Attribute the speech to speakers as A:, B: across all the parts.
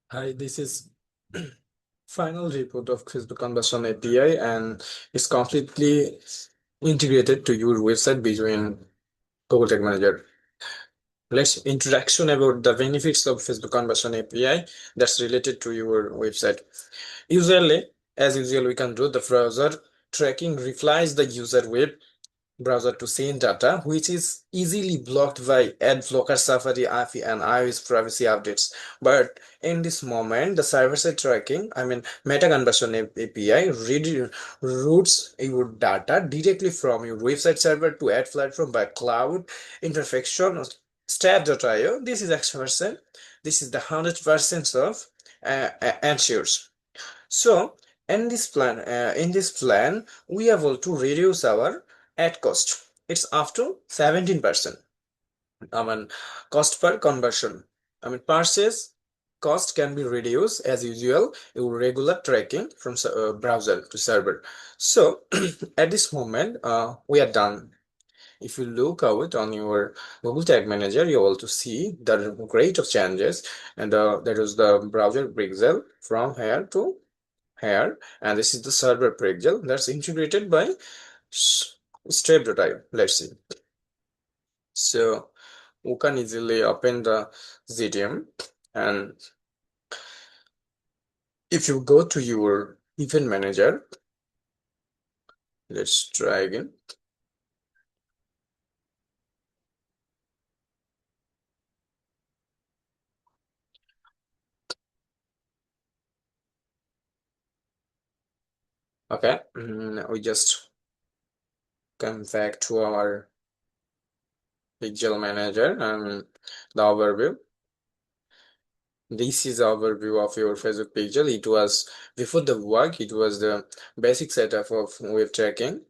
A: Hi, this is final report of Facebook Conversion API and it's completely integrated to your website between Google Tag Manager. Let's introduction about the benefits of Facebook Conversion API that's related to your website. Usually, as usual, we can do the browser tracking replies the user web browser to send data, which is easily blocked by ad blocker, Safari, API, and iOS privacy updates. But in this moment, the server-side tracking, meta conversion API, routes your data directly from your website server to ad platform by cloud intersection Stab.io. This is X%. This is the 100% of ensures. So in this plan, we are able to reduce our ad cost. It's up to 17%. I mean, cost per conversion. Purchase cost can be reduced as usual. Your regular tracking from browser to server. So at this moment, we are done. If you look out on your Google Tag Manager, you will to see the rate of changes, and that is the browser pixel from here to here, and this is the server pixel that's integrated by Strap.io. Let's see. So we can easily open the GTM, and if you go to your event manager, let's try again. Okay, we just come back to our pixel manager and the overview. This is overview of your Facebook pixel. It was before the work, it was the basic setup of web tracking.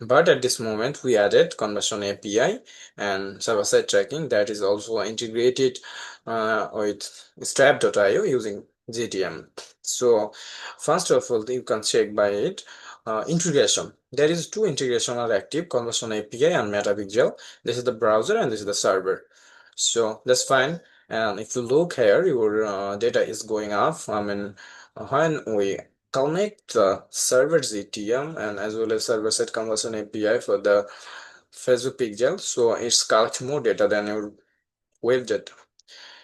A: But at this moment, we added conversion API and server-side tracking that is also integrated with Strap.io using GTM. So first of all, you can check by it integration. There is two integration are active: conversion API and MetaPixel. This is the browser and this is the server. So that's fine. And if you look here, your data is going up. When we connect the server GTM and as well as server-side conversion API for the Facebook pixel, so it's collect more data than your web data.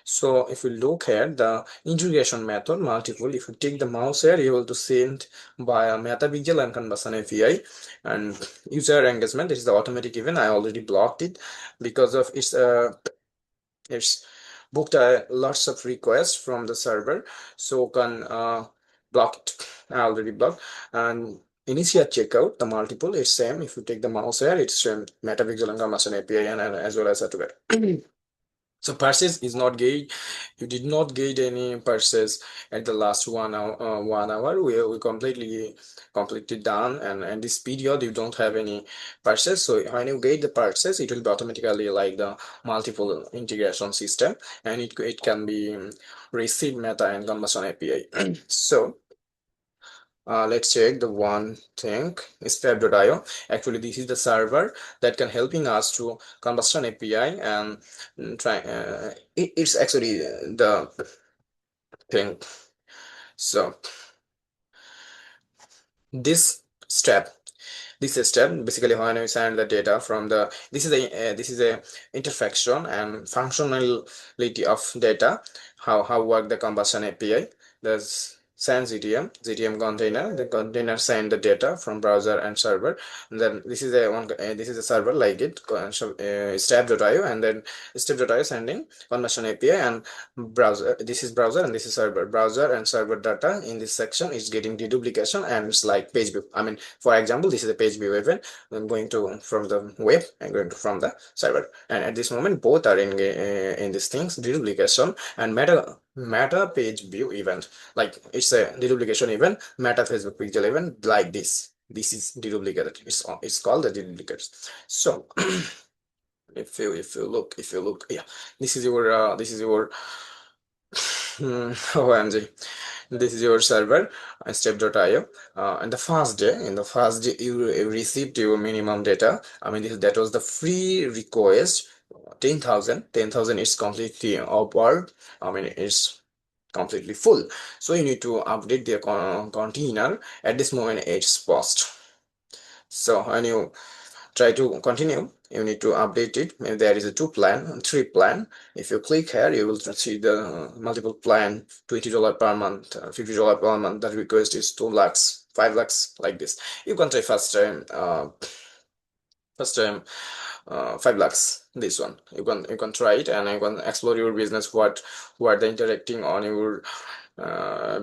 A: So if you look at the integration method multiple, if you take the mouse here, you will to send via MetaPixel and conversion API. And user engagement, this is the automatic event. I already blocked it because of it's booked lots of requests from the server, so can block it. I already blocked. And initiate checkout, the multiple is same. If you take the mouse here, it's same MetaPixel and conversion API and as well as that. So purchase is not gain. You did not get any purchase at the last 1 hour. 1 hour we completely done, and this period you don't have any purchase. So when you get the purchase, it will be automatically like the multiple integration system, and it can be receive meta and conversion API. So let's check the one thing is Fab.io. Actually, this is the server that can helping us to combustion API and try. It's actually the thing. So this step, this step basically when we send the data from the this is a intersection and functionality of data. How work the combustion API? There's send GTM container. The container send the data from browser and server. And then this is a one. This is a server like it. Step.io, and then step.io sending conversion API and browser. This is browser and this is server. Browser and server data in this section is getting deduplication, and it's like page view. For example, this is a page view event. I'm going to from the web and going to from the server. And at this moment, both are in these things, deduplication and meta page view event. Like it's a deduplication event, meta Facebook pixel event like this. This is deduplicated. It's called the deduplicated. So if you look, yeah, this is your OMG. This is your server, step.io. And in the first day, you received your minimum data. That was the free request, 10,000. 10,000 is completely upward. It's completely full. So you need to update the container. At this moment it's paused. So when you try to continue, you need to update it. Maybe there is a three plan. If you click here, you will see the multiple plan, $20 per month, $50 per month. The request is 2 lakhs, 5 lakhs, like this. You can try first time 5 lakhs, this one. You can try it, and you can explore your business, what the interacting on your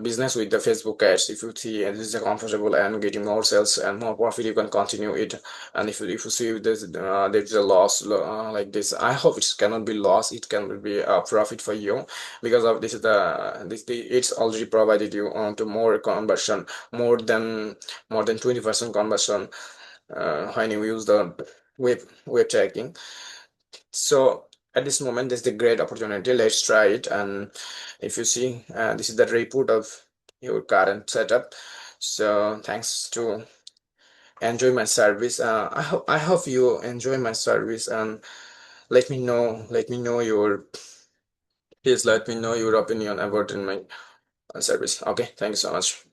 A: business with the Facebook ads. If you see this is comfortable and getting more sales and more profit, you can continue it. And if you see there's a loss like this, I hope it cannot be loss, it can be a profit for you, because of this is it's already provided you to more conversion, more than 20% conversion when you use the web tracking. So at this moment, this is the great opportunity. Let's try it. And if you see, this is the report of your current setup. So thanks to enjoy my service. I hope you enjoy my service, and let me know your please let me know your opinion about in my service. Okay, thank you so much.